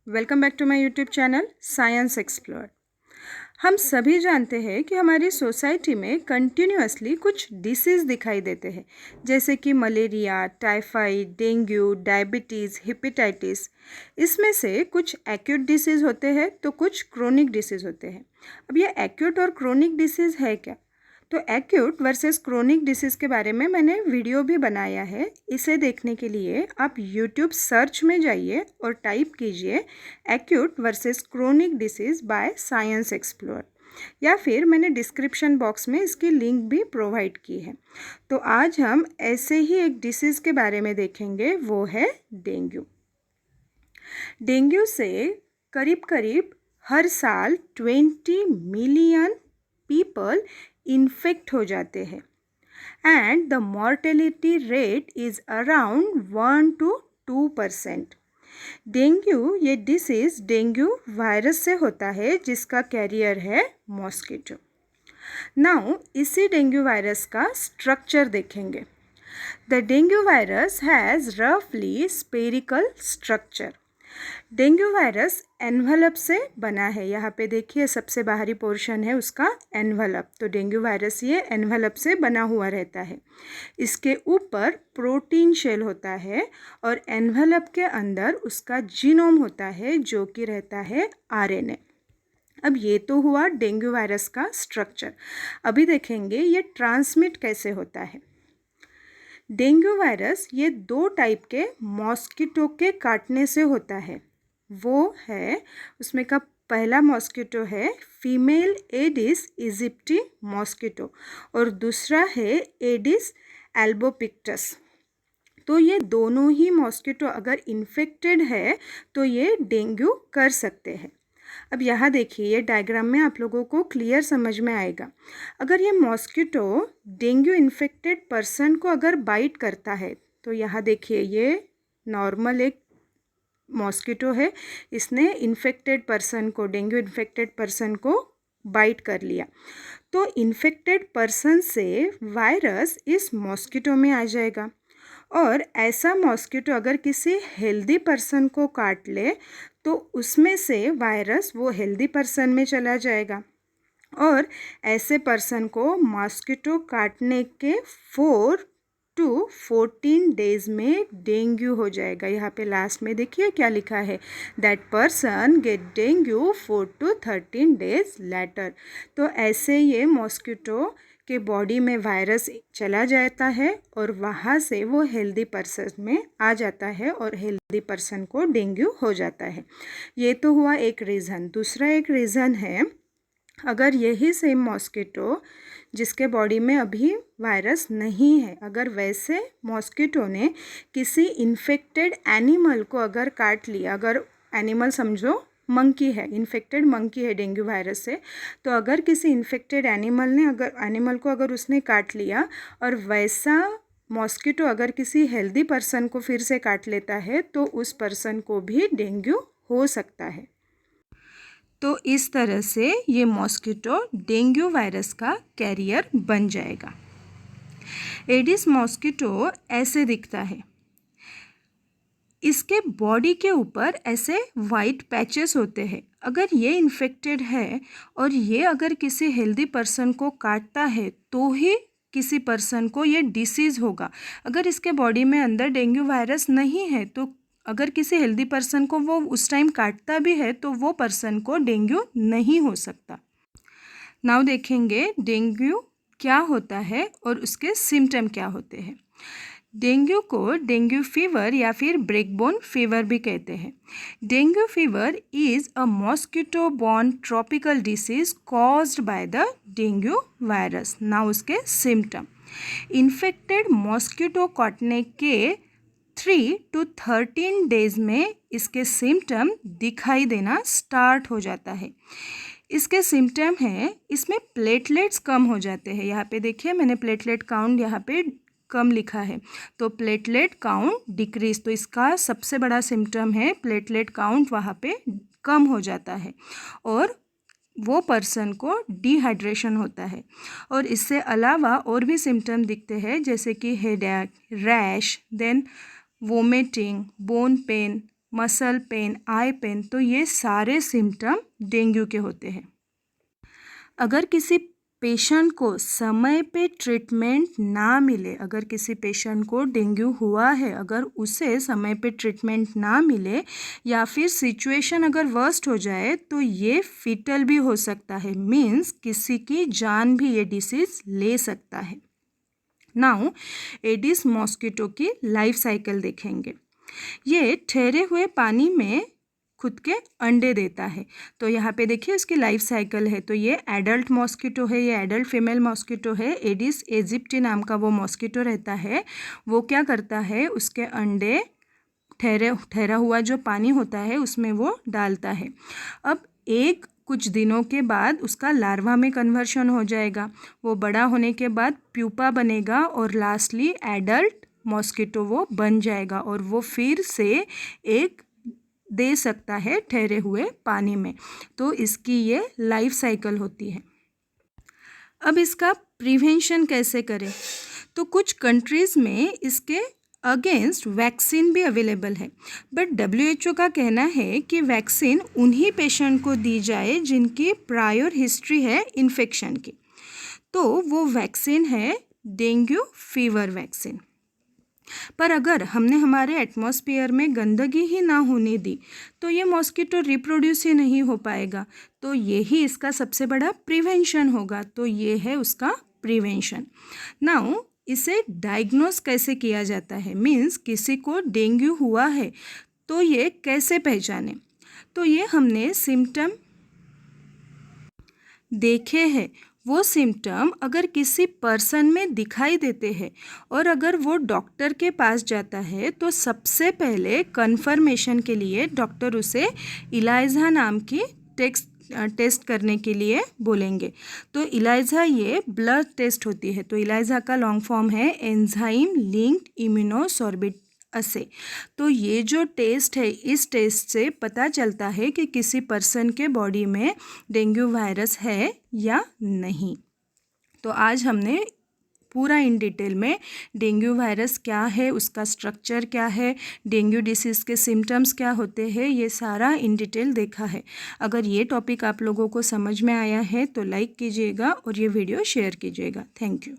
Welcome back to my YouTube channel science explore. हम सभी जानते हैं कि हमारी सोसाइटी में कंटिन्यूअसली कुछ डिसीज़ दिखाई देते हैं, जैसे कि malaria, typhoid, dengue, diabetes, hepatitis. इसमें से कुछ एक्यूट डिसीज़ होते हैं तो कुछ क्रोनिक डिसीज़ होते हैं। अब ये एक्यूट और क्रोनिक डिसीज़ है क्या? तो एक्यूट वर्सेस क्रोनिक डिसीज़ के बारे में मैंने वीडियो भी बनाया है। इसे देखने के लिए आप यूट्यूब सर्च में जाइए और टाइप कीजिए acute versus chronic disease by science explore, या फिर मैंने डिस्क्रिप्शन बॉक्स में इसकी लिंक भी प्रोवाइड की है। तो आज हम ऐसे ही एक डिसीज़ के बारे में देखेंगे, वो है डेंगू। डेंगू से करीब करीब हर साल 20 मिलियन पीपल इन्फेक्ट हो जाते हैं and the mortality rate is around 1 to 2%। Dengue ये डिसीज़ डेंगू वायरस से होता है जिसका कैरियर है मॉस्किटो। नाउ इसी डेंगू वायरस का स्ट्रक्चर देखेंगे। द डेंगू वायरस हैज़ रफली spherical structure. Dengue virus envelope से बना है। यहाँ पे देखिए सबसे बाहरी पोर्शन है उसका एनवलप। तो डेंगू वायरस ये एनवलप से बना हुआ रहता है। इसके ऊपर प्रोटीन शेल होता है और एनवलप के अंदर उसका जीनोम होता है जो कि रहता है आरएनए। अब ये तो हुआ डेंगू वायरस का स्ट्रक्चर। अभी देखेंगे ये ट्रांसमिट कैसे होता है। डेंगू वायरस ये 2 टाइप के मॉस्किटो के काटने से होता है। वो है उसमें का पहला मॉस्किटो है फीमेल एडिस इजिप्टी मॉस्किटो और दूसरा है एडिस एल्बोपिक्टस। तो ये दोनों ही मॉस्किटो अगर इन्फेक्टेड है तो ये डेंगू कर सकते हैं। अब यहाँ देखिए ये डायग्राम में आप लोगों को क्लियर समझ में आएगा। अगर ये मॉस्किटो डेंगू इन्फेक्टेड पर्सन को अगर बाइट करता है तो यहाँ देखिए ये नॉर्मल एक मॉस्किटो है, इसने इन्फेक्टेड पर्सन को डेंगू इन्फेक्टेड पर्सन को बाइट कर लिया तो इन्फेक्टेड पर्सन से वायरस इस मॉस्किटो में आ जाएगा और ऐसा मॉस्किटो अगर किसी हेल्दी पर्सन को काट ले तो उसमें से वायरस वो हेल्दी पर्सन में चला जाएगा और ऐसे पर्सन को मॉस्किटो काटने के 4 to 14 डेज में डेंगू हो जाएगा। यहाँ पे लास्ट में देखिए क्या लिखा है, that person get dengue 4 to 13 days later. तो ऐसे ये मॉस्किटो के बॉडी में वायरस चला जाता है और वहाँ से वो हेल्दी पर्सन में आ जाता है और हेल्दी पर्सन को डेंगू हो जाता है। ये तो हुआ एक रीज़न। दूसरा एक रीज़न है, अगर यही सेम मॉस्किटो जिसके बॉडी में अभी वायरस नहीं है, अगर वैसे मॉस्किटो ने किसी इन्फेक्टेड एनिमल को अगर काट लिया, अगर एनिमल समझो मंकी है, इन्फेक्टेड मंकी है डेंगू वायरस से, तो अगर किसी इन्फेक्टेड एनिमल को अगर उसने काट लिया और वैसा मॉस्किटो अगर किसी हेल्दी पर्सन को फिर से काट लेता है तो उस पर्सन को भी डेंगू हो सकता है। तो इस तरह से ये मॉस्किटो डेंगू वायरस का कैरियर बन जाएगा। एडिस मॉस्किटो ऐसे दिखता है। इसके बॉडी के ऊपर ऐसे वाइट पैचेस होते हैं। अगर ये इन्फेक्टेड है और ये अगर किसी हेल्दी पर्सन को काटता है तो ही किसी पर्सन को ये डिसीज़ होगा। अगर इसके बॉडी में अंदर डेंगू वायरस नहीं है तो अगर किसी हेल्दी पर्सन को वो उस टाइम काटता भी है तो वो पर्सन को डेंगू नहीं हो सकता। नाउ देखेंगे डेंगू क्या होता है और उसके सिम्टम क्या होते हैं। डेंगू को डेंगू फीवर या फिर ब्रेकबोन फीवर भी कहते हैं। Dengue fever is a mosquito borne tropical disease caused by the dengue virus. Now उसके सिम्टम, इन्फेक्टेड मॉस्किटो काटने के 3 to 13 डेज में इसके सिम्टम दिखाई देना स्टार्ट हो जाता है। इसके सिम्टम हैं, इसमें प्लेटलेट्स कम हो जाते हैं। यहाँ पे देखिए मैंने प्लेटलेट काउंट यहाँ पे कम लिखा है, तो प्लेटलेट काउंट डिक्रीज, तो इसका सबसे बड़ा सिम्टम है प्लेटलेट काउंट वहाँ पे कम हो जाता है और वो पर्सन को डिहाइड्रेशन होता है। और इससे अलावा और भी सिम्टम दिखते हैं जैसे कि headache, rash, then vomiting, bone pain, muscle pain, eye pain, तो ये सारे सिम्टम डेंगू के होते हैं। अगर किसी पेशेंट को समय पे ट्रीटमेंट ना मिले, अगर किसी पेशेंट को डेंगू हुआ है, अगर उसे समय पे ट्रीटमेंट ना मिले या फिर सिचुएशन अगर वर्स्ट हो जाए तो ये फिटल भी हो सकता है, मीन्स किसी की जान भी ये डिसीज़ ले सकता है। नाउ एडिस मॉस्किटो की लाइफ साइकिल देखेंगे। ये ठहरे हुए पानी में खुद के अंडे देता है। तो यहाँ पे देखिए उसकी लाइफ साइकिल है। तो ये एडल्ट मॉस्किटो है, ये एडल्ट फीमेल मॉस्किटो है। एडिस एजिप्टी नाम का वो मॉस्किटो रहता है। वो क्या करता है, उसके अंडे ठहरा हुआ जो पानी होता है उसमें वो डालता है। अब कुछ दिनों के बाद उसका लार्वा में कन्वर्शन हो जाएगा। वो बड़ा होने के बाद प्यूपा बनेगा और लास्टली एडल्ट मॉस्किटो वो बन जाएगा और वो फिर से एक दे सकता है ठहरे हुए पानी में। तो इसकी ये लाइफ साइकिल होती है। अब इसका प्रिवेंशन कैसे करें? तो कुछ कंट्रीज़ में इसके अगेंस्ट वैक्सीन भी अवेलेबल है, बट WHO का कहना है कि वैक्सीन उन्हीं पेशेंट को दी जाए जिनकी प्रायर हिस्ट्री है इन्फेक्शन की। तो वो वैक्सीन है डेंगू फीवर वैक्सीन। पर अगर हमने हमारे एटमॉस्फेयर में गंदगी ही ना होने दी तो ये मॉस्किटो रिप्रोड्यूस ही नहीं हो पाएगा। तो यही इसका सबसे बड़ा प्रिवेंशन होगा। तो ये है उसका प्रिवेंशन। नाउ इसे डायग्नोस कैसे किया जाता है, मीन्स किसी को डेंगू हुआ है तो ये कैसे पहचाने? तो ये हमने सिम्टम देखे हैं। वो सिम्टम अगर किसी पर्सन में दिखाई देते हैं और अगर वो डॉक्टर के पास जाता है तो सबसे पहले कंफर्मेशन के लिए डॉक्टर उसे इलाइजा नाम की टेस्ट करने के लिए बोलेंगे। तो इलाइजा ये ब्लड टेस्ट होती है। तो इलाइजा का लॉन्ग फॉर्म है एंजाइम लिंक्ड इम्यूनोसॉर्बिट असे। तो ये जो टेस्ट है, इस टेस्ट से पता चलता है कि किसी पर्सन के बॉडी में डेंगू वायरस है या नहीं। तो आज हमने पूरा इन डिटेल में डेंगू वायरस क्या है, उसका स्ट्रक्चर क्या है, डेंगू डिसीज़ के सिम्टम्स क्या होते हैं, ये सारा इन डिटेल देखा है। अगर ये टॉपिक आप लोगों को समझ में आया है तो लाइक कीजिएगा और ये वीडियो शेयर कीजिएगा। Thank you.